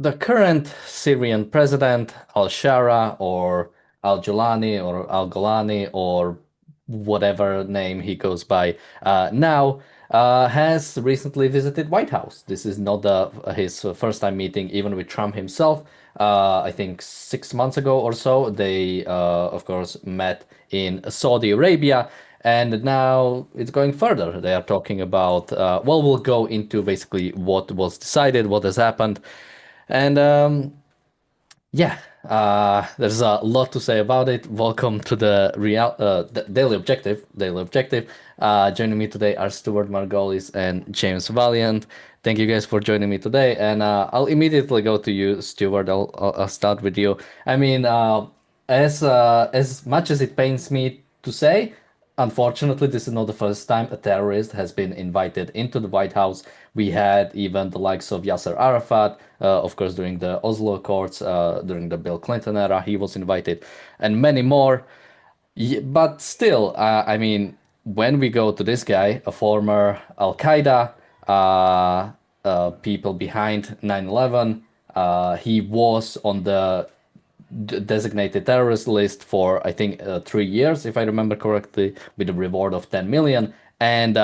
the current Syrian president, al-Sharaa or al-Julani or al-Golani or whatever name he goes by now, has recently visited White House. This is not his first time meeting, even with Trump himself. I think 6 months ago or so, they, of course, met in Saudi Arabia. And now it's going further. They are talking about, well, we'll go into basically what was decided, what has happened. And yeah, there's a lot to say about it. Welcome to the Daily Objective. Daily Objective. Joining me today are Stuart Margolis and James Valiant. Thank you guys for joining me today. And I'll immediately go to you, Stuart. I'll start with you. I mean, as much as it pains me to say, unfortunately, this is not the first time a terrorist has been invited into the White House. We had even the likes of Yasser Arafat, of course, during the Oslo Accords, during the Bill Clinton era, he was invited, and many more. But still, I mean, when we go to this guy, a former Al-Qaeda, people behind 9/11, he was on the designated terrorist list for I think 3 years, if I remember correctly, with a reward of 10 million. And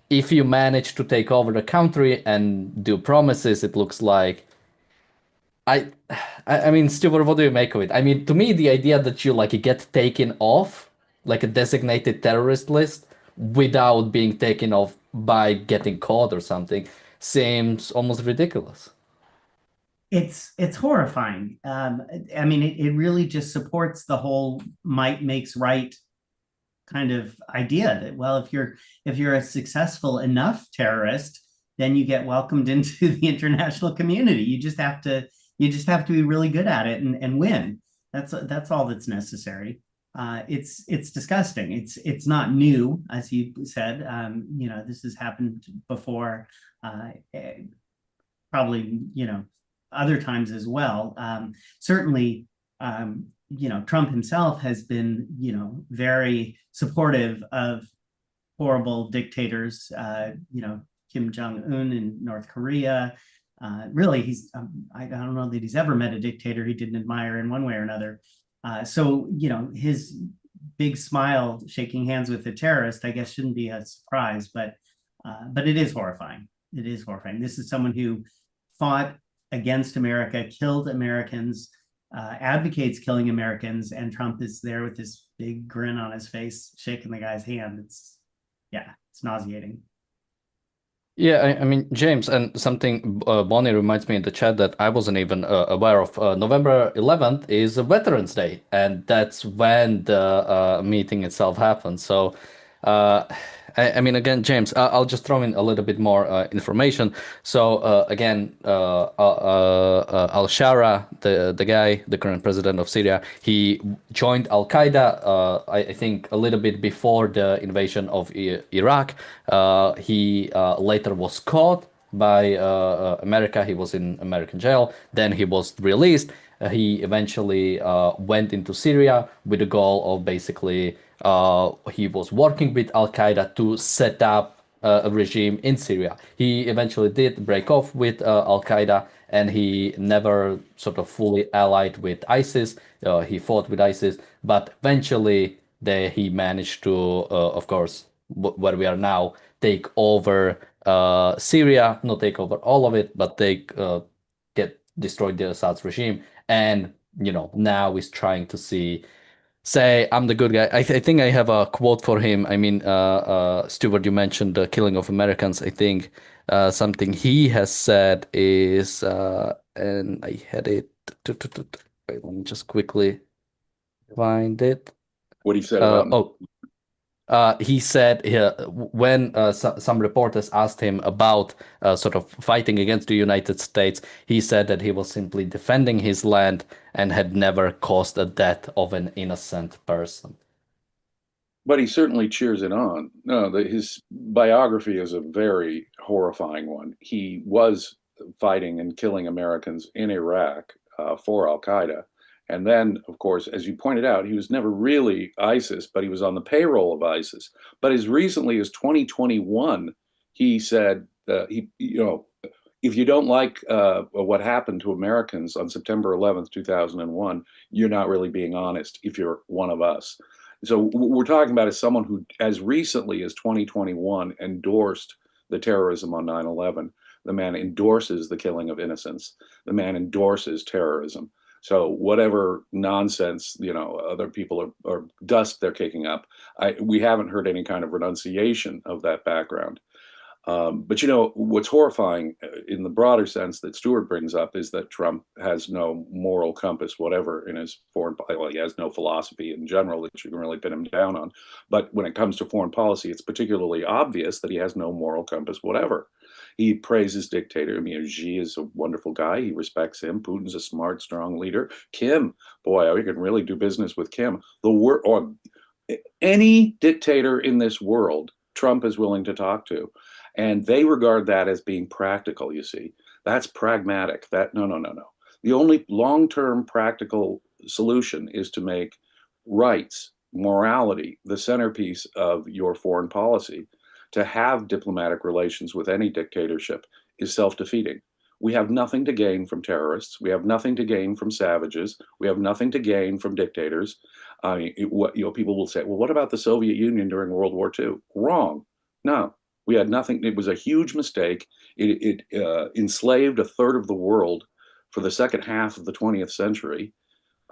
if you manage to take over the country and do promises, it looks like I, I mean, Stuart, what do you make of it? I mean, to me, the idea that you like get taken off like a designated terrorist list without being taken off by getting caught or something seems almost ridiculous. It's horrifying. I mean, it really just supports the whole might makes right kind of idea that, well, if you're a successful enough terrorist, then you get welcomed into the international community. You just have to be really good at it and win. That's all that's necessary. It's disgusting. It's not new, as you said. This has happened before. Probably other times as well. Certainly, Trump himself has been, very supportive of horrible dictators. Kim Jong Un in North Korea. Really, I don't know that he's ever met a dictator he didn't admire in one way or another. So, his big smile shaking hands with a terrorist, I guess, shouldn't be a surprise, but it is horrifying. It is horrifying. This is someone who fought against America, killed Americans, advocates killing Americans, and Trump is there with this big grin on his face, shaking the guy's hand. Yeah, it's nauseating. Yeah, I mean, James, and something Bonnie reminds me in the chat that I wasn't even aware of. November 11th is a Veterans Day, and that's when the meeting itself happened. So, uh, I mean, again, James, I'll just throw in a little bit more information. So, again, al-Shara, the guy, the current president of Syria, he joined Al-Qaeda, I think, a little bit before the invasion of Iraq. He later was caught by America. He was in American jail. Then he was released. He eventually went into Syria with the goal of basically he was working with Al-Qaeda to set up a regime in Syria. He eventually did break off with Al-Qaeda, and he never sort of fully allied with ISIS. He fought with ISIS, but eventually he managed to, of course, where we are now, take over Syria, not take over all of it, but get destroyed the Assad's regime, and now he's trying to say I'm the good guy. I think I have a quote for him. I mean, Stuart, you mentioned the killing of Americans. I think something he has said is, and I had it. Wait, let me just quickly find it. What he said about Oh, he said when some reporters asked him about sort of fighting against the United States, he said that he was simply defending his land and had never caused the death of an innocent person. but he certainly cheers it on. No, his biography is a very horrifying one. He was fighting and killing Americans in Iraq for Al-Qaeda. And then, of course, as you pointed out, he was never really ISIS, but he was on the payroll of ISIS. But as recently as 2021, he said if you don't like what happened to Americans on September 11th, 2001, you're not really being honest if you're one of us. So what we're talking about is someone who, as recently as 2021, endorsed the terrorism on 9/11. The man endorses the killing of innocents. The man endorses terrorism. So whatever nonsense, other people or dust they're kicking up, we haven't heard any kind of renunciation of that background. But what's horrifying in the broader sense that Stuart brings up is that Trump has no moral compass, whatever, in his well, he has no philosophy in general that you can really pin him down on. But when it comes to foreign policy, it's particularly obvious that he has no moral compass, whatever. He praises dictator. I mean, Xi is a wonderful guy. He respects him. Putin's a smart, strong leader. Kim, boy, we can really do business with Kim. Or any dictator in this world, Trump is willing to talk to. And they regard that as being practical, you see. That's pragmatic. No. The only long-term practical solution is to make rights, morality, the centerpiece of your foreign policy. To have diplomatic relations with any dictatorship is self-defeating. We have nothing to gain from terrorists. We have nothing to gain from savages. We have nothing to gain from dictators. People will say, well, what about the Soviet Union during World War II? Wrong. No. We had nothing. It was a huge mistake. It enslaved a third of the world for the second half of the 20th century.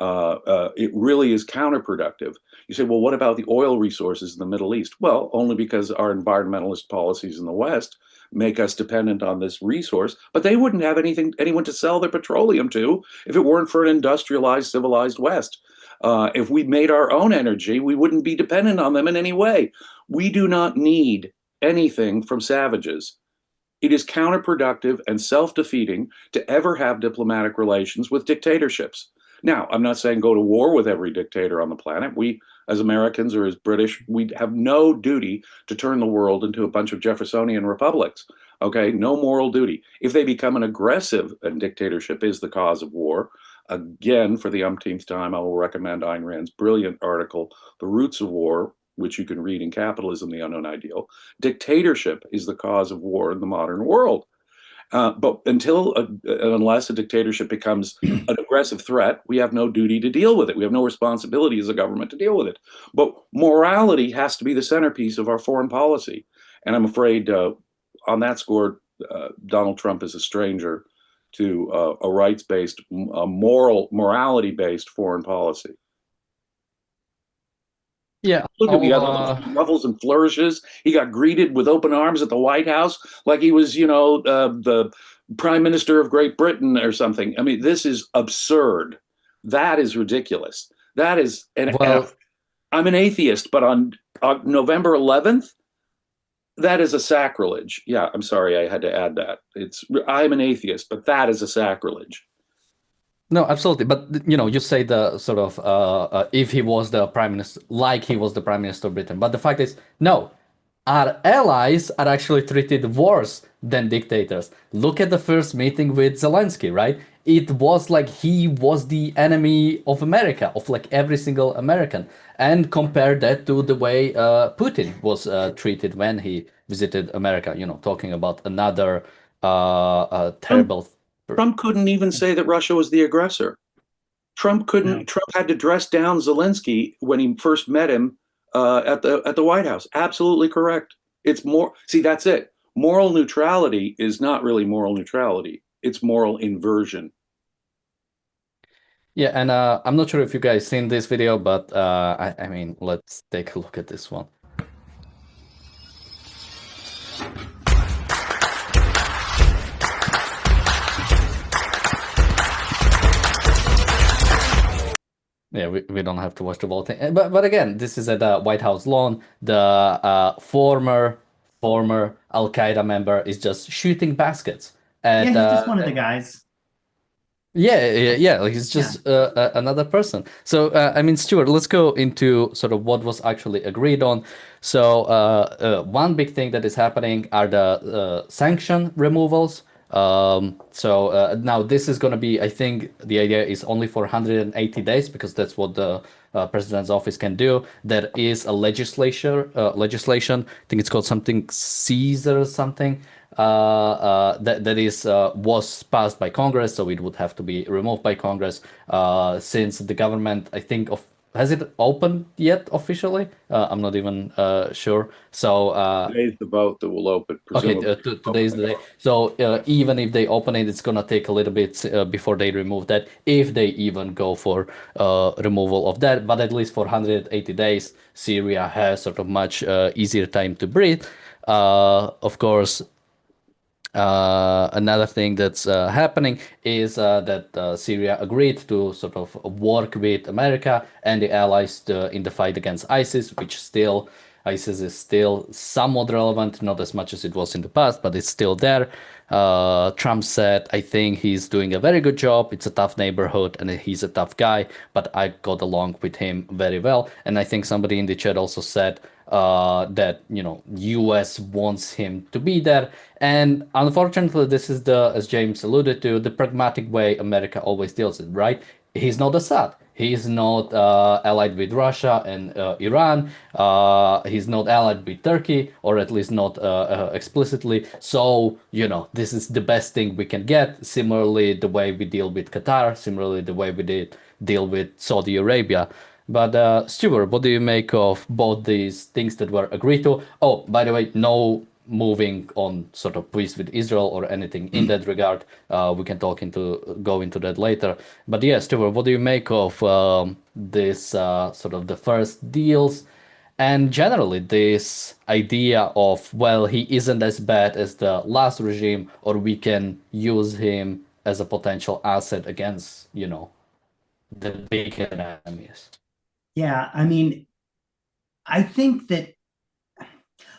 It really is counterproductive. You say, well, what about the oil resources in the Middle East? Well, only because our environmentalist policies in the West make us dependent on this resource, but they wouldn't have anyone to sell their petroleum to if it weren't for an industrialized, civilized West. If we made our own energy, we wouldn't be dependent on them in any way. We do not need anything from savages. It is counterproductive and self-defeating to ever have diplomatic relations with dictatorships. Now, I'm not saying go to war with every dictator on the planet. We, as Americans or as British, we have no duty to turn the world into a bunch of Jeffersonian republics. Okay, no moral duty. If they become an aggressive, and dictatorship is the cause of war, again, for the umpteenth time, I will recommend Ayn Rand's brilliant article, The Roots of War, which you can read in Capitalism, the Unknown Ideal. Dictatorship is the cause of war in the modern world. But unless a dictatorship becomes an aggressive threat, we have no duty to deal with it. We have no responsibility as a government to deal with it. But morality has to be the centerpiece of our foreign policy. And I'm afraid on that score, Donald Trump is a stranger to a rights-based, morality-based foreign policy. Yeah, look at the other ruffles and flourishes. He got greeted with open arms at the White House like he was, the Prime Minister of Great Britain or something. I mean, this is absurd. That is ridiculous. That is, and I'm an atheist, but on November 11th, that is a sacrilege. Yeah, I'm sorry, I had to add that. I'm an atheist, but that is a sacrilege. No, absolutely. But, you say the sort of, if he was the prime minister, like he was the prime minister of Britain. But the fact is, no, our allies are actually treated worse than dictators. Look at the first meeting with Zelensky, right? It was like he was the enemy of America, of like every single American. And compare that to the way Putin was treated when he visited America, talking about another terrible... Trump couldn't even say that Russia was the aggressor. Trump had to dress down Zelensky when he first met him at the White House. Absolutely correct. It's more, see, that's it. Moral neutrality is not really moral neutrality. It's moral inversion. Yeah, and I'm not sure if you guys seen this video, but I mean, let's take a look at this one. Yeah, we don't have to watch the whole thing. But again, this is at the White House lawn. The former Al-Qaeda member is just shooting baskets. At, he's just one of the guys. Yeah. Like he's just another person. So, I mean, Stuart, let's go into sort of what was actually agreed on. So, one big thing that is happening are the sanction removals. Now this is going to be, I think the idea is only for 180 days because that's what the president's office can do. There is a legislation, I think it's called something Caesar or something, was passed by Congress, so it would have to be removed by Congress. Since the government, I think, has it opened yet officially? I'm not even sure. So Today's the vote that will open, okay, presumably. today is the day. So even if they open it, it's gonna take a little bit before they remove that, if they even go for removal of that. But at least for 180 days, Syria has sort of much easier time to breathe. Of course, another thing that's happening is that Syria agreed to sort of work with America and the allies in the fight against ISIS, which still ISIS is still somewhat relevant, not as much as it was in the past, but it's still there. Trump said, I think he's doing a very good job. It's a tough neighborhood and he's a tough guy, but I got along with him very well. And I think somebody in the chat also said that, you know, US wants him to be there. And unfortunately, this is as James alluded to, the pragmatic way America always deals it, right? He's not Assad. He's not allied with Russia and Iran. He's not allied with Turkey, or at least not explicitly. So, you know, this is the best thing we can get. Similarly, the way we deal with Qatar, similarly, the way we deal with Saudi Arabia. But Stuart, what do you make of both these things that were agreed to? Oh, by the way, no moving on sort of peace with Israel or anything in that regard. We can go into that later. But yeah, Stuart, what do you make of this sort of the first deals and generally this idea of, well, he isn't as bad as the last regime, or we can use him as a potential asset against, you know, the big enemies? Yeah, I mean, I think that,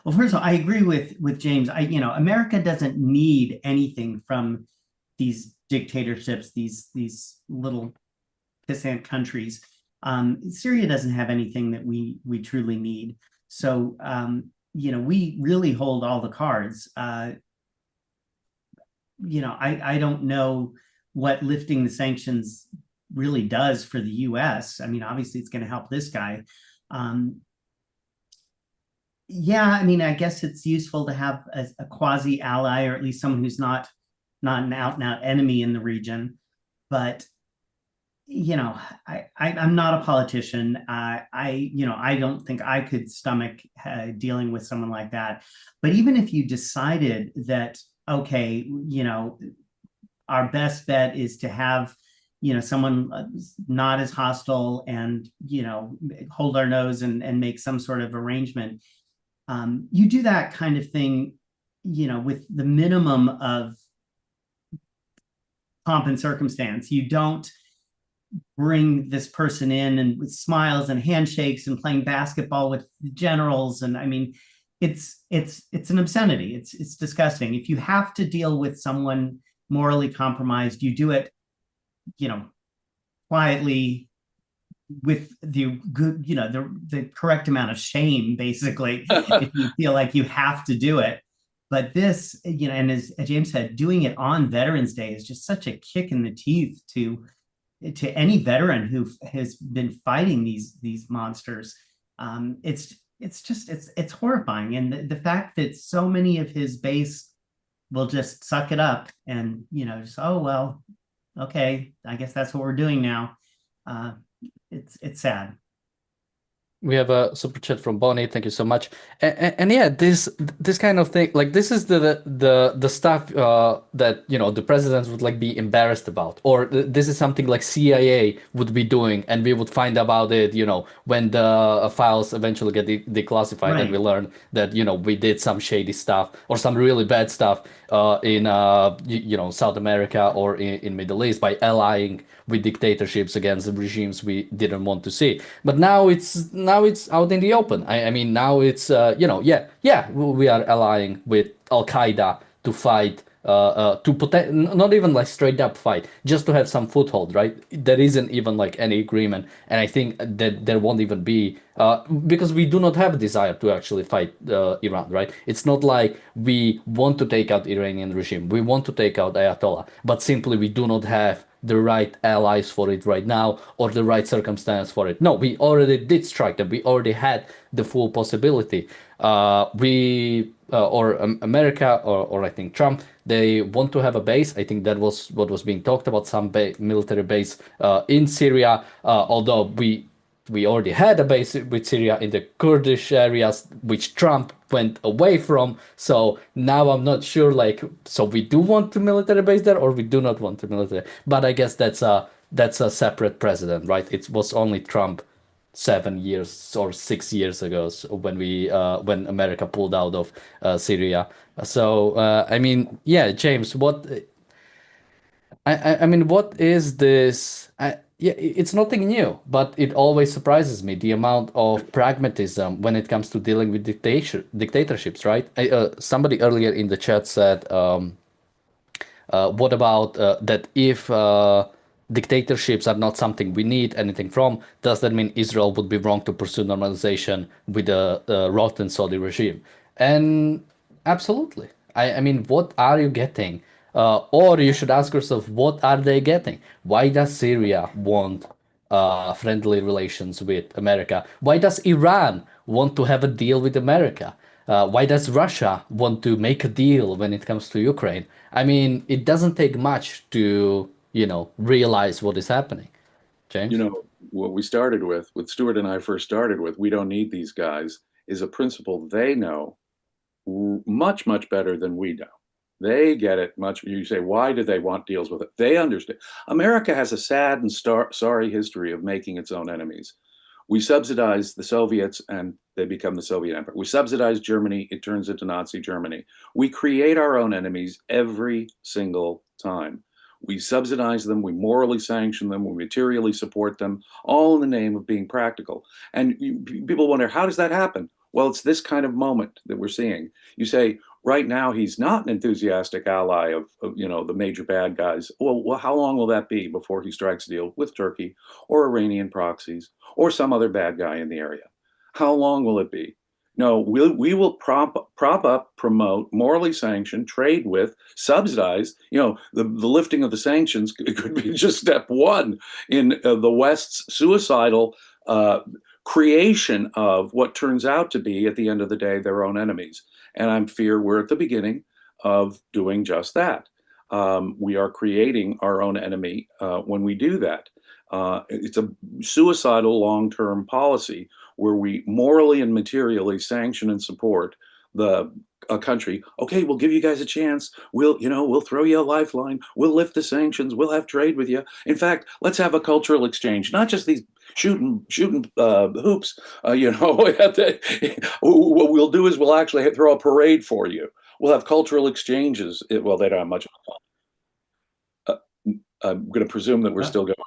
well, first of all, I agree with James. America doesn't need anything from these dictatorships, these little pissant countries. Syria doesn't have anything that we truly need. So we really hold all the cards. I don't know what lifting the sanctions really does for the US. I mean, obviously it's going to help this guy. Yeah, I mean, I guess it's useful to have a quasi ally, or at least someone who's not an out and out enemy in the region. But I'm not a politician. I don't think I could stomach dealing with someone like that. But even if you decided that, okay, our best bet is to have someone not as hostile and hold our nose and make some sort of arrangement, you do that kind of thing with the minimum of pomp and circumstance. You don't bring this person in and with smiles and handshakes and playing basketball with generals. And I mean, it's an obscenity. It's disgusting. If you have to deal with someone morally compromised, you do it quietly, with the good, the correct amount of shame, basically, if you feel like you have to do it. But this, and as James said, doing it on Veterans Day is just such a kick in the teeth to any veteran who has been fighting these monsters. It's horrifying. And the fact that so many of his base will just suck it up and, just, oh, well, okay, I guess that's what we're doing now. It's sad. We have a super chat from Bonnie. Thank you so much. And yeah, this kind of thing, like this is the stuff that the presidents would like be embarrassed about, or this is something like CIA would be doing, and we would find about it, when the files eventually get declassified, Right. And we learn that we did some shady stuff or some really bad stuff in South America or in Middle East by allying with dictatorships against the regimes we didn't want to see. But now it's out in the open. I mean, now it's we are allying with Al-Qaeda to fight, not even like straight up fight, just to have some foothold, right? There isn't even like any agreement, and I think that there won't even be, because we do not have a desire to actually fight Iran, right? It's not like we want to take out Iranian regime, we want to take out Ayatollah, but simply we do not have the right allies for it right now, or the right circumstance for it. No, we already did strike them. We already had the full possibility. We America or I think Trump, they want to have a base. I think that was what was being talked about, some military base in Syria. Although we already had a base with Syria in the Kurdish areas, which Trump went away from. So now I'm not sure. Like, so we do want the military base there, or we do not want the military. But I guess that's a separate precedent, right? It was only Trump 7 years or 6 years ago, so when America pulled out of Syria. So I mean, yeah, James, I mean, what is this? Yeah, it's nothing new, but it always surprises me the amount of pragmatism when it comes to dealing with dictatorships, right? Somebody earlier in the chat said, what about that if dictatorships are not something we need anything from, does that mean Israel would be wrong to pursue normalization with a rotten Saudi regime? And absolutely. I mean, what are you getting? Or you should ask yourself, what are they getting? Why does Syria want friendly relations with America? Why does Iran want to have a deal with America? Why does Russia want to make a deal when it comes to Ukraine? I mean, it doesn't take much to, realize what is happening. You James? know, what we started with, what Stuart and I first started with, we don't need these guys, is a principle they know much, much better than we do. They get it much. You say, why do they want deals with it? They understand. America has a sad and sorry history of making its own enemies. We subsidize the Soviets and they become the Soviet Empire. We subsidize Germany, it turns into Nazi Germany. We create our own enemies every single time. We subsidize them, we morally sanction them, we materially support them, all in the name of being practical. And people wonder, how does that happen? Well, it's this kind of moment that we're seeing. You say, right now, he's not an enthusiastic ally of the major bad guys. Well, how long will that be before he strikes a deal with Turkey or Iranian proxies or some other bad guy in the area? How long will it be? No, we will prop up, promote, morally sanction, trade with, subsidize. The lifting of the sanctions could be just step one in the West's suicidal creation of what turns out to be, at the end of the day, their own enemies. And I fear we're at the beginning of doing just that. We are creating our own enemy when we do that. It's a suicidal long-term policy where we morally and materially sanction and support a country. Okay, we'll give you guys a chance. We'll throw you a lifeline. We'll lift the sanctions. We'll have trade with you. In fact, let's have a cultural exchange, not just these shooting hoops. What we'll do is we'll actually throw a parade for you. We'll have cultural exchanges. Well, they don't have much of I'm going to presume that we're still going.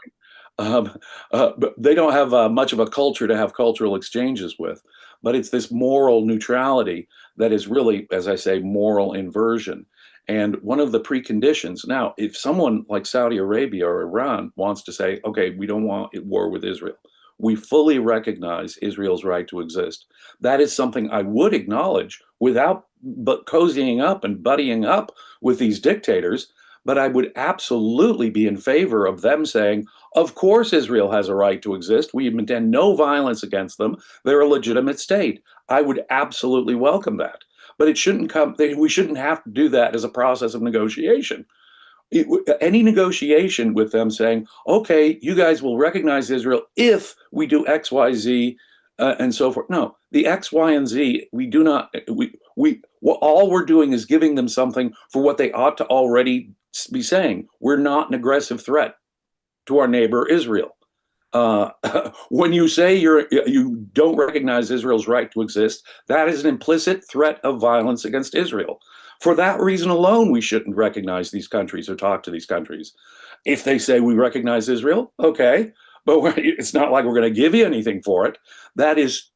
But they don't have much of a culture to have cultural exchanges with. But it's this moral neutrality that is really, as I say, moral inversion. And one of the preconditions, now, if someone like Saudi Arabia or Iran wants to say, okay, we don't want war with Israel, we fully recognize Israel's right to exist. That is something I would acknowledge without but cozying up and buddying up with these dictators. But I would absolutely be in favor of them saying, of course, Israel has a right to exist. We intend no violence against them. They're a legitimate state. I would absolutely welcome that. But it shouldn't come, we shouldn't have to do that as a process of negotiation. Any negotiation with them saying, okay, you guys will recognize Israel if we do X, Y, Z, and so forth. No, the X, Y, and Z, we do not, all we're doing is giving them something for what they ought to already be saying. We're not an aggressive threat to our neighbor Israel. When you say you don't recognize Israel's right to exist, that is an implicit threat of violence against Israel. For that reason alone, we shouldn't recognize these countries or talk to these countries. If they say we recognize Israel, okay, but it's not like we're going to give you anything for it. That is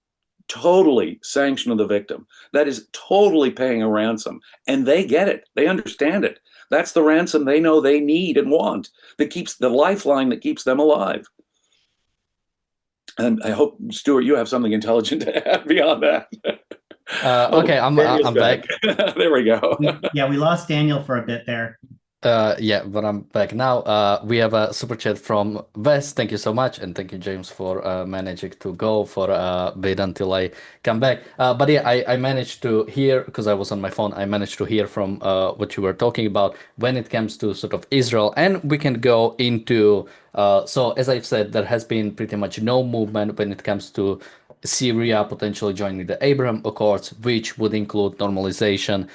totally sanction of the victim. That is totally paying a ransom. And they get it. They understand it. That's the ransom they know they need and want, that keeps the lifeline that keeps them alive. And I hope, Stuart, you have something intelligent to add beyond that. Okay, I'm back. There we go. Yeah, we lost Daniel for a bit there. Yeah, but I'm back now. We have a super chat from Wes. Thank you so much, and thank you, James, for managing to go for a bit until I come back. But yeah, I managed to hear because I was on my phone. I managed to hear from what you were talking about when it comes to sort of Israel, and we can go into. So as I've said, there has been pretty much no movement when it comes to Syria potentially joining the Abraham Accords, which would include normalization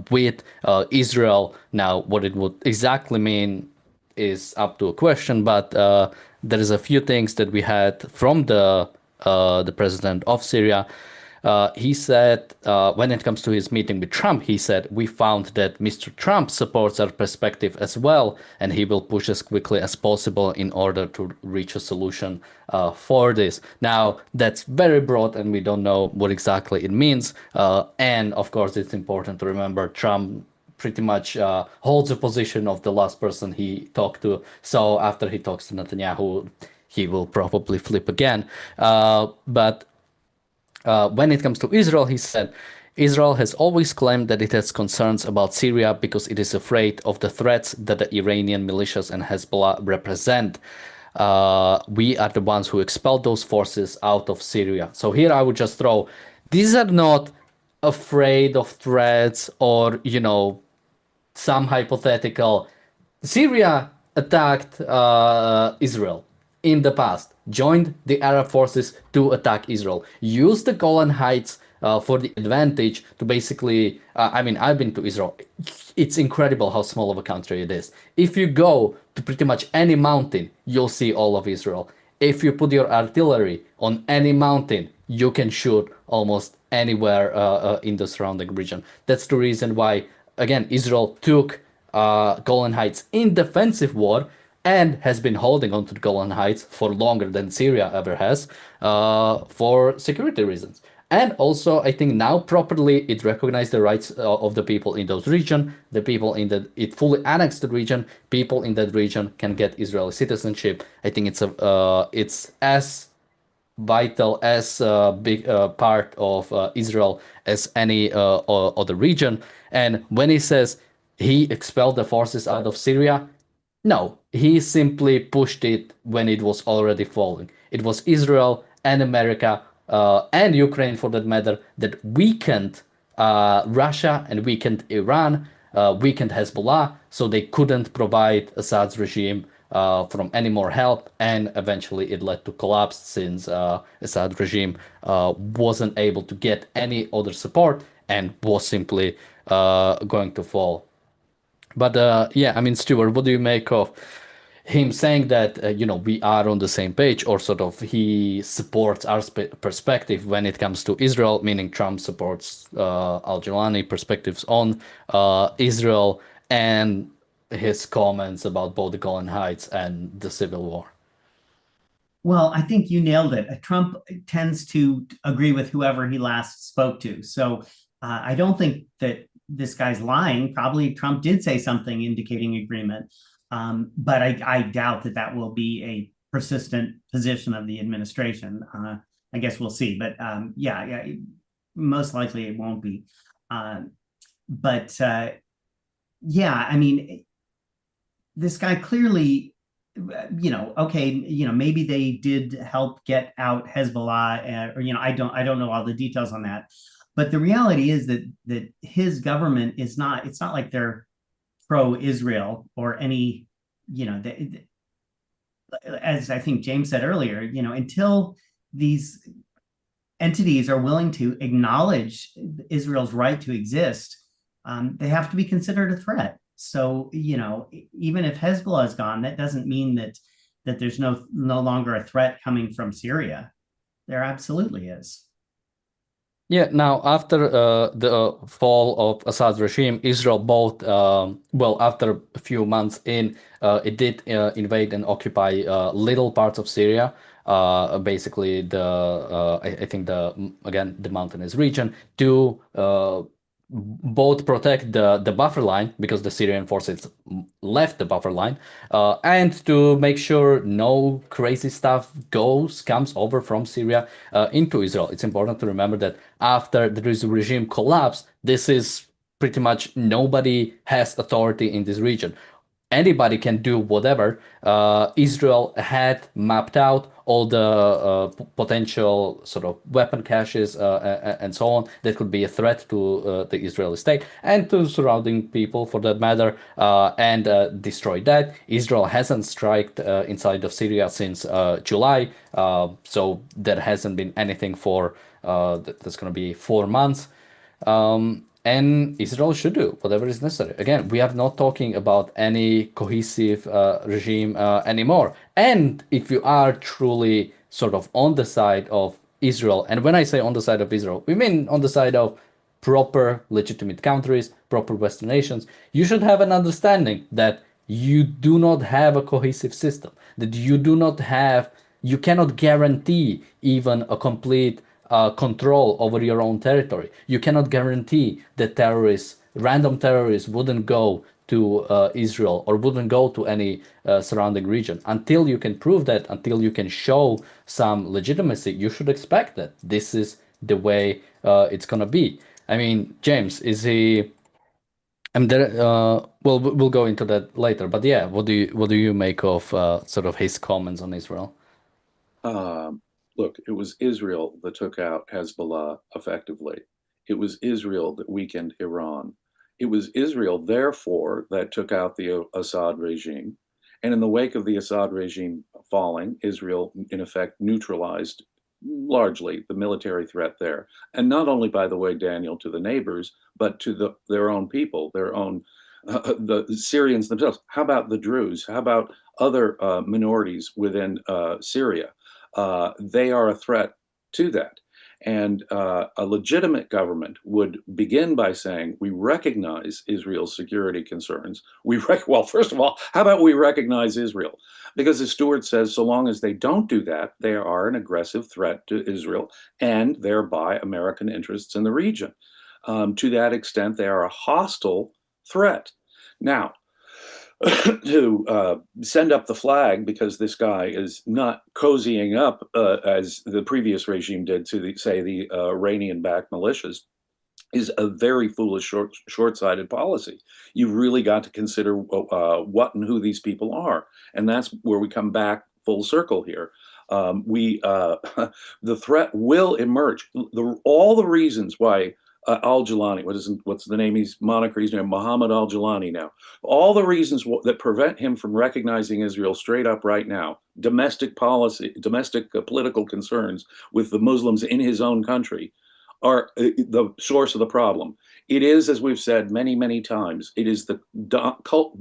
with Israel. Now, what it would exactly mean is up to a question, but there is a few things that we had from the president of Syria. He said, when it comes to his meeting with Trump, he said, "We found that Mr. Trump supports our perspective as well, and he will push as quickly as possible in order to reach a solution for this." Now, that's very broad, and we don't know what exactly it means. And of course, it's important to remember Trump pretty much holds a position of the last person he talked to. So after he talks to Netanyahu, he will probably flip again. But when it comes to Israel, he said, Israel has always claimed that it has concerns about Syria because it is afraid of the threats that the Iranian militias and Hezbollah represent. We are the ones who expelled those forces out of Syria. So here I would just throw, these are not afraid of threats or, some hypothetical. Syria attacked Israel in the past, joined the Arab forces to attack Israel, used the Golan Heights for the advantage to basically. I mean, I've been to Israel. It's incredible how small of a country it is. If you go to pretty much any mountain, you'll see all of Israel. If you put your artillery on any mountain, you can shoot almost anywhere in the surrounding region. That's the reason why, again, Israel took Golan Heights in defensive war and has been holding on to the Golan Heights for longer than Syria ever has for security reasons. And also, I think now properly it recognized the rights of the people in those region. The people in that it fully annexed the region. People in that region can get Israeli citizenship. I think it's as vital as big part of Israel as any other region. And when he says he expelled the forces out of Syria, no, he simply pushed it when it was already falling. It was Israel and America and Ukraine, for that matter, that weakened Russia and weakened Iran, weakened Hezbollah, so they couldn't provide Assad's regime from any more help, and eventually it led to collapse since Assad regime wasn't able to get any other support and was simply going to fall. But yeah, I mean, Stuart, what do you make of him saying that we are on the same page, or sort of he supports our perspective when it comes to Israel, meaning Trump supports Al-Jilani perspectives on Israel, and his comments about both the Golan Heights and the civil war? Well, I think you nailed it. Trump tends to agree with whoever he last spoke to. So I don't think that this guy's lying. Probably Trump did say something indicating agreement. But I doubt that that will be a persistent position of the administration. I guess we'll see. But yeah, most likely it won't be. But yeah, I mean, this guy clearly, okay, maybe they did help get out Hezbollah, or I don't know all the details on that. But the reality is that his government is not. It's not like they're pro-Israel or any, as I think James said earlier, until these entities are willing to acknowledge Israel's right to exist, they have to be considered a threat. So, even if Hezbollah is gone, that doesn't mean that there's no longer a threat coming from Syria. There absolutely is. Yeah, now after the fall of Assad's regime, Israel both, after a few months in, it did invade and occupy little parts of Syria, basically I think the mountainous region, to both protect the buffer line because the Syrian forces left the buffer line, and to make sure no crazy stuff comes over from Syria into Israel. It's important to remember that after the regime collapsed, this is pretty much nobody has authority in this region. Anybody can do whatever. Israel had mapped out all the potential sort of weapon caches and so on that could be a threat to the Israeli state and to surrounding people for that matter, and destroyed that. Israel hasn't striked inside of Syria since July, so there hasn't been anything for that's going to be 4 months. And Israel should do whatever is necessary. Again, we are not talking about any cohesive regime anymore. And if you are truly sort of on the side of Israel, and when I say on the side of Israel, we mean on the side of proper legitimate countries, proper Western nations, you should have an understanding that you do not have a cohesive system, that you do not have, you cannot guarantee even a complete control over your own territory. You cannot guarantee that terrorists, random terrorists, wouldn't go to Israel or wouldn't go to any surrounding region. Until you can prove that, until you can show some legitimacy, you should expect that this is the way it's gonna be. I mean, James, is he? I'm there. Well, we'll go into that later. But yeah, what do you make of sort of his comments on Israel? Look, it was Israel that took out Hezbollah effectively. It was Israel that weakened Iran. It was Israel, therefore, that took out the Assad regime. And in the wake of the Assad regime falling, Israel, in effect, neutralized largely the military threat there. And not only, by the way, Daniel, to the neighbors, but to their own people, their own, the Syrians themselves. How about the Druze? How about other minorities within Syria? They are a threat to that. And a legitimate government would begin by saying, we recognize Israel's security concerns. Well, first of all, how about we recognize Israel? Because as Stewart says, so long as they don't do that, they are an aggressive threat to Israel and thereby American interests in the region. To that extent, they are a hostile threat. Now, to send up the flag because this guy is not cozying up as the previous regime did to the Iranian-backed militias is a very foolish, short-sighted policy. You've really got to consider what and who these people are, and that's where we come back full circle here. The threat will emerge. All the reasons why Al-Jilani, what's the name? He's moniker. He's named Mohammed Al-Jilani now. All the reasons that prevent him from recognizing Israel straight up right now, domestic policy, domestic political concerns with the Muslims in his own country, are the source of the problem. It is, as we've said many, many times, it is the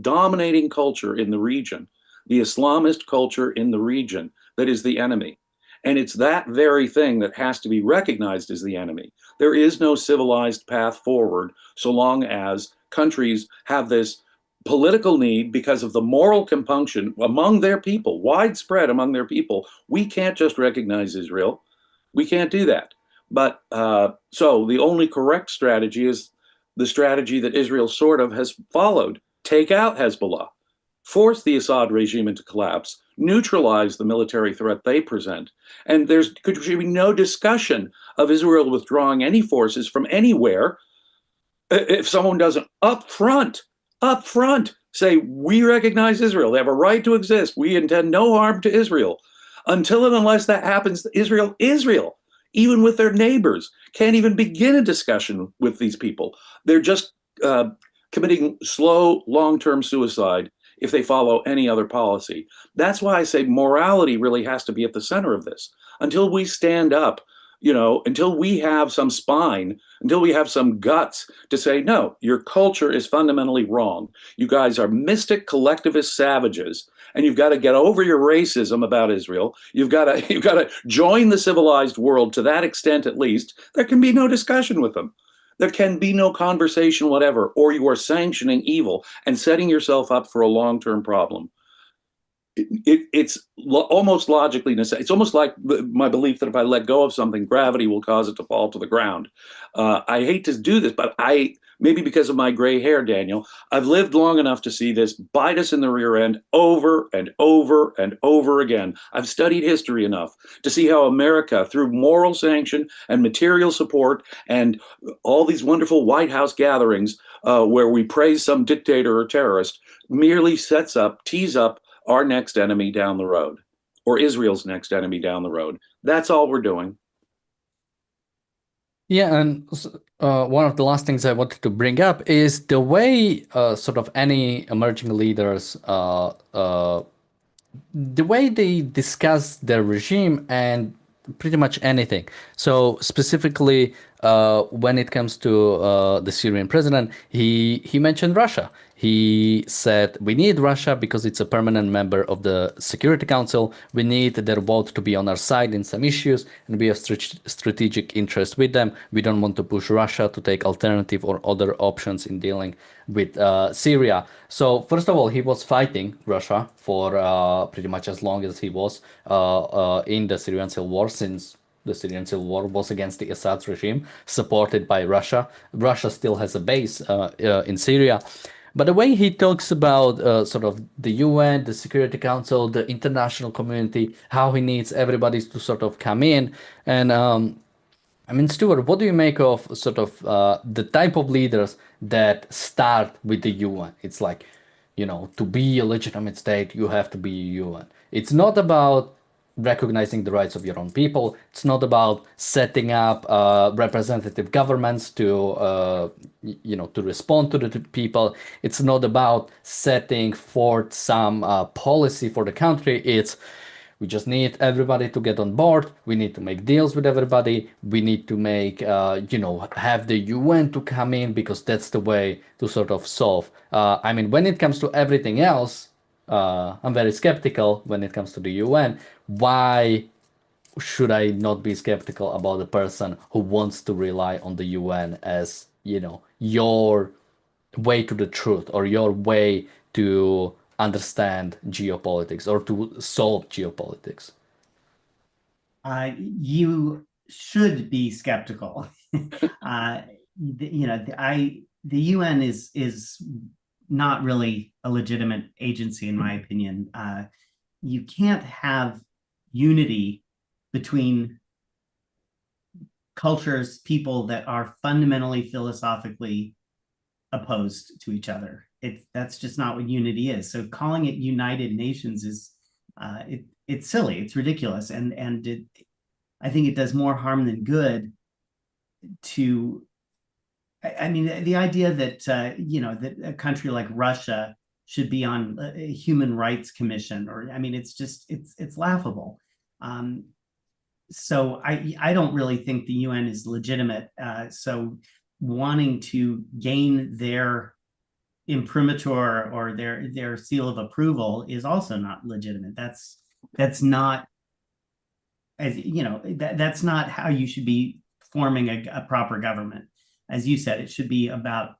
dominating culture in the region, the Islamist culture in the region, that is the enemy. And it's that very thing that has to be recognized as the enemy. There is no civilized path forward so long as countries have this political need because of the moral compunction among their people, widespread among their people. We can't just recognize Israel. We can't do that. But so the only correct strategy is the strategy that Israel sort of has followed. Take out Hezbollah, force the Assad regime into collapse, neutralize the military threat they present. And there should be no discussion of Israel withdrawing any forces from anywhere if someone doesn't up front say, we recognize Israel. They have a right to exist. We intend no harm to Israel. Until and unless that happens, Israel, even with their neighbors, can't even begin a discussion with these people. They're just committing slow, long-term suicide if they follow any other policy. That's why I say morality really has to be at the center of this. Until we stand up, until we have some spine, until we have some guts to say, no, your culture is fundamentally wrong. You guys are mystic collectivist savages, and you've got to get over your racism about Israel. You've got to join the civilized world to that extent, at least. There can be no discussion with them. There can be no conversation, whatever, or you are sanctioning evil and setting yourself up for a long-term problem. It's almost logically necessary. It's almost like my belief that if I let go of something, gravity will cause it to fall to the ground. I hate to do this, but maybe because of my gray hair, Daniel, I've lived long enough to see this bite us in the rear end over and over and over again. I've studied history enough to see how America, through moral sanction and material support and all these wonderful White House gatherings, where we praise some dictator or terrorist merely tees up our next enemy down the road, or Israel's next enemy down the road. That's all we're doing. Yeah, and one of the last things I wanted to bring up is the way sort of any emerging leaders the way they discuss their regime and pretty much anything. So specifically, when it comes to the Syrian president, he mentioned Russia. He said we need Russia because it's a permanent member of the Security Council. We need their vote to be on our side in some issues, and we have strategic interest with them. We don't want to push Russia to take alternative or other options in dealing with Syria. So first of all, he was fighting Russia for pretty much as long as he was in the Syrian civil war, since the Syrian civil war was against the Assad regime, supported by Russia. Russia still has a base in Syria. But the way he talks about sort of the UN, the Security Council, the international community, how he needs everybody to sort of come in. And I mean, Stuart, what do you make of sort of the type of leaders that start with the UN? It's like, to be a legitimate state, you have to be UN. It's not about recognizing the rights of your own people. It's not about setting up representative governments to respond to the people. It's not about setting forth some policy for the country. We just need everybody to get on board. We need to make deals with everybody. We need to make, have the UN to come in, because that's the way to sort of solve. I mean, when it comes to everything else, I'm very skeptical when it comes to the UN. Why should I not be skeptical about a person who wants to rely on the UN as, your way to the truth, or your way to understand geopolitics or to solve geopolitics? You should be skeptical. The UN is not really a legitimate agency, in my opinion. You can't have unity between cultures, people that are fundamentally philosophically opposed to each other. That's just not what unity is. So calling it United Nations is it's silly, it's ridiculous, and I think it does more harm than good. I mean, the idea that that a country like Russia should be on a human rights commission, it's laughable. So I don't really think the UN is legitimate. So wanting to gain their imprimatur or their seal of approval is also not legitimate. That's not, as that's not how you should be forming a proper government. As you said, it should be about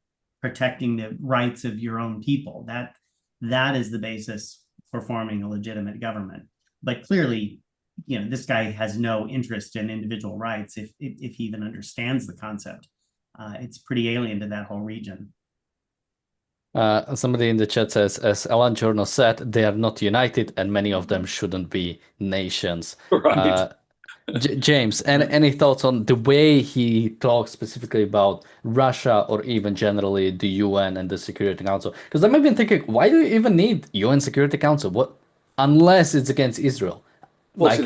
protecting the rights of your own people. That is the basis for forming a legitimate government. But clearly, this guy has no interest in individual rights, if he even understands the concept. It's pretty alien to that whole region. Somebody in the chat says, as Alan Journo said, they are not united, and many of them shouldn't be nations. Right. James, any thoughts on the way he talks specifically about Russia, or even generally the UN and the Security Council? Because I'm even thinking, why do you even need UN Security Council? What, unless it's against Israel? Well, see,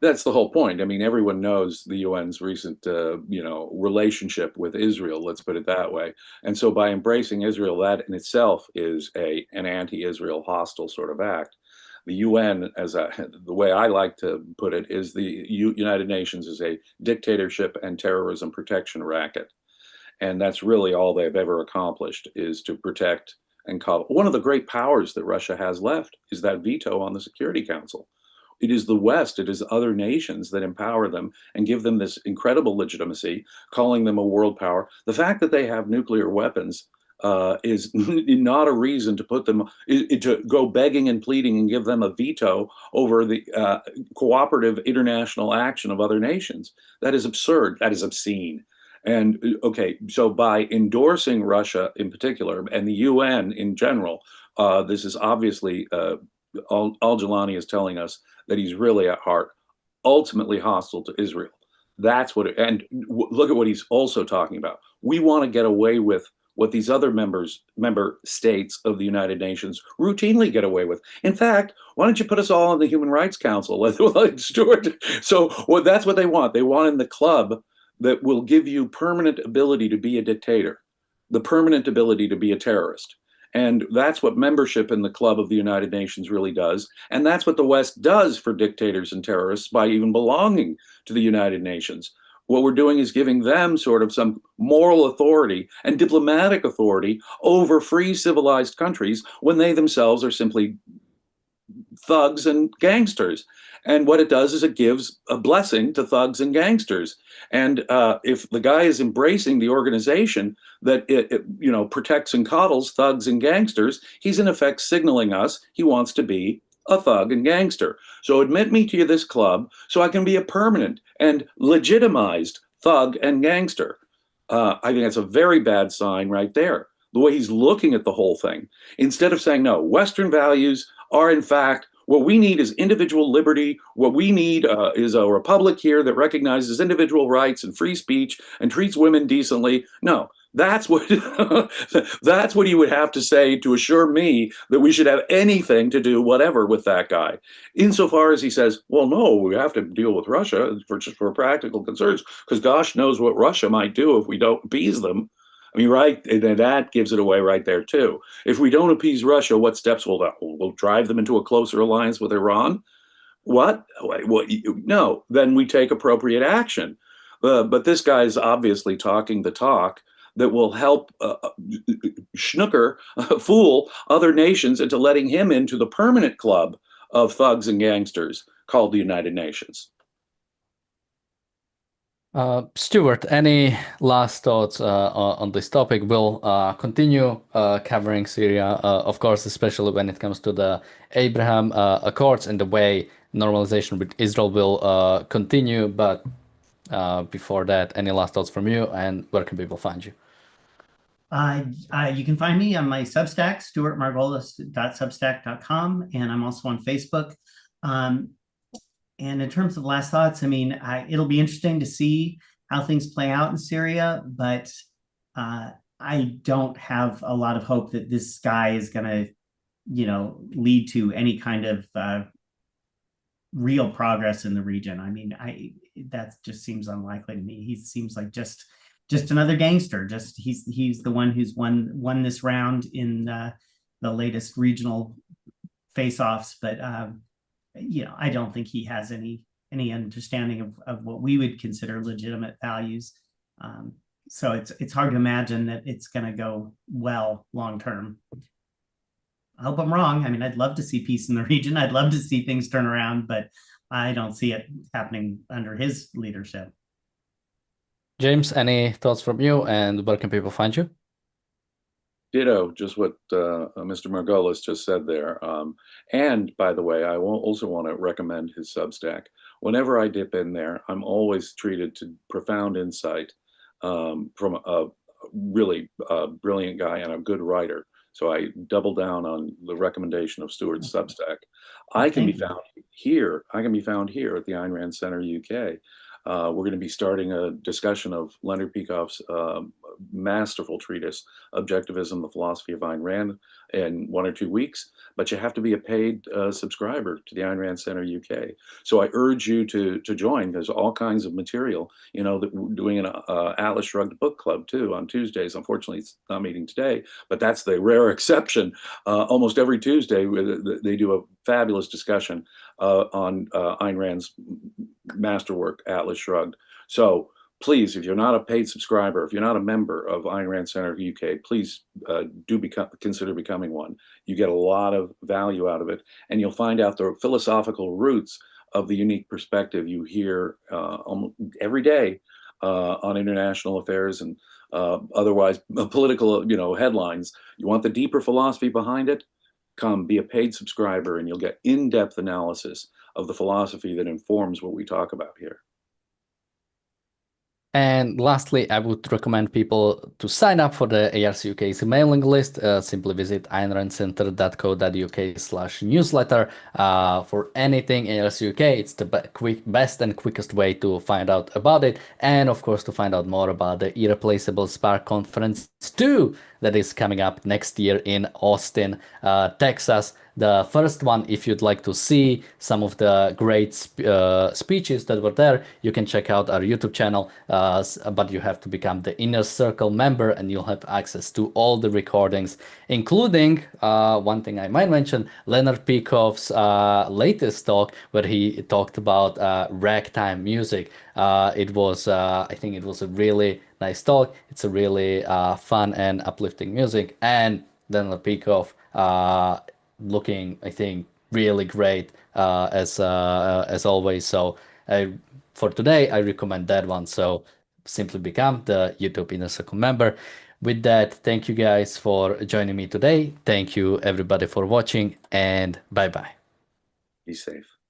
that's the whole point. I mean, everyone knows the UN's recent, relationship with Israel. Let's put it that way. And so, by embracing Israel, that in itself is an anti-Israel hostile sort of act. The UN, the way I like to put it, is the United Nations is a dictatorship and terrorism protection racket, and that's really all they've ever accomplished, is to protect and cover. One of the great powers that Russia has left is that veto on the Security Council. It is the West, it is other nations that empower them and give them this incredible legitimacy, calling them a world power. The fact that they have nuclear weapons is not a reason to put them, to go begging and pleading and give them a veto over the cooperative international action of other nations. That is absurd. That is obscene. And okay, so by endorsing Russia in particular, and the UN in general, this is obviously, Al-Jilani is telling us that he's really at heart ultimately hostile to Israel. That's what, and look at what he's also talking about. We want to get away with what these other member states of the United Nations routinely get away with. In fact, why don't you put us all in the Human Rights Council, like Stuart? So that's what they want. They want in the club that will give you permanent ability to be a dictator, the permanent ability to be a terrorist. And that's what membership in the club of the United Nations really does. And that's what the West does for dictators and terrorists by even belonging to the United Nations. What we're doing is giving them sort of some moral authority and diplomatic authority over free civilized countries when they themselves are simply thugs and gangsters. And what it does is it gives a blessing to thugs and gangsters. And if the guy is embracing the organization that it protects and coddles thugs and gangsters, he's in effect signaling us he wants to be a thug and gangster. So admit me to this club so I can be a permanent and legitimized thug and gangster. I think that's a very bad sign right there, the way he's looking at the whole thing. Instead of saying, no, Western values are in fact, what we need is individual liberty. What we need is a republic here that recognizes individual rights and free speech and treats women decently. No, that's what that's what he would have to say to assure me that we should have anything to do whatever with that guy. Insofar as he says, well, no, we have to deal with Russia for practical concerns, because gosh knows what Russia might do if we don't appease them. I mean, right, and that gives it away right there too. If we don't appease Russia, what steps will that? We'll drive them into a closer alliance with Iran? What? No, then we take appropriate action. But this guy's obviously talking the talk that will help snooker, fool other nations into letting him into the permanent club of thugs and gangsters called the United Nations. Stuart, any last thoughts on this topic? We'll continue covering Syria, of course, especially when it comes to the Abraham Accords and the way normalization with Israel will continue. But before that, any last thoughts from you, and where can people find you? You can find me on my Substack, stuartmargolis.substack.com, and I'm also on Facebook. And in terms of last thoughts, I mean, it'll be interesting to see how things play out in Syria, but I don't have a lot of hope that this guy is going to, lead to any kind of real progress in the region. I mean, that just seems unlikely to me. He seems like just another gangster. Just he's the one who's won this round in the latest regional face-offs, but I don't think he has any understanding of what we would consider legitimate values. So it's hard to imagine that it's going to go well long term. I hope I'm wrong. I mean, I'd love to see peace in the region. I'd love to see things turn around, but I don't see it happening under his leadership. James, any thoughts from you, and where can people find you? Ditto, just what Mr. Margolis just said there. And by the way, I also want to recommend his Substack. Whenever I dip in there, I'm always treated to profound insight from a really brilliant guy and a good writer. So I double down on the recommendation of Stuart's Substack. I can be found here. I can be found here at the Ayn Rand Center UK. We're going to be starting a discussion of Leonard Peikoff's masterful treatise, Objectivism, the Philosophy of Ayn Rand, in 1 or 2 weeks, but you have to be a paid subscriber to the Ayn Rand Center UK. So I urge you to join. There's all kinds of material, that we're doing an Atlas Shrugged book club too on Tuesdays. Unfortunately, it's not meeting today, but that's the rare exception. Almost every Tuesday, they do a fabulous discussion on Ayn Rand's masterwork, Atlas Shrugged. So please, if you're not a paid subscriber, if you're not a member of Ayn Rand Center of UK, please consider becoming one. You get a lot of value out of it, and you'll find out the philosophical roots of the unique perspective you hear almost every day on international affairs and otherwise political, headlines. You want the deeper philosophy behind it? Come be a paid subscriber, and you'll get in-depth analysis of the philosophy that informs what we talk about here. And lastly, I would recommend people to sign up for the ARCUK's mailing list. Simply visit aynrandcenter.co.uk/newsletter. For anything ARCUK, it's the best and quickest way to find out about it. And of course, to find out more about the Irreplaceable Spark Conference 2 that is coming up next year in Austin, Texas. The first one, if you'd like to see some of the great speeches that were there, you can check out our YouTube channel, but you have to become the Inner Circle member and you'll have access to all the recordings, including one thing I might mention, Leonard Peikoff's latest talk, where he talked about ragtime music. I think it was a really nice talk. It's a really fun and uplifting music, and Leonard Peikoff looking, I think, really great as always. So for today, I recommend that one. So simply become the YouTube Inner Circle member. With that, thank you guys for joining me today. Thank you everybody for watching, and bye bye. Be safe.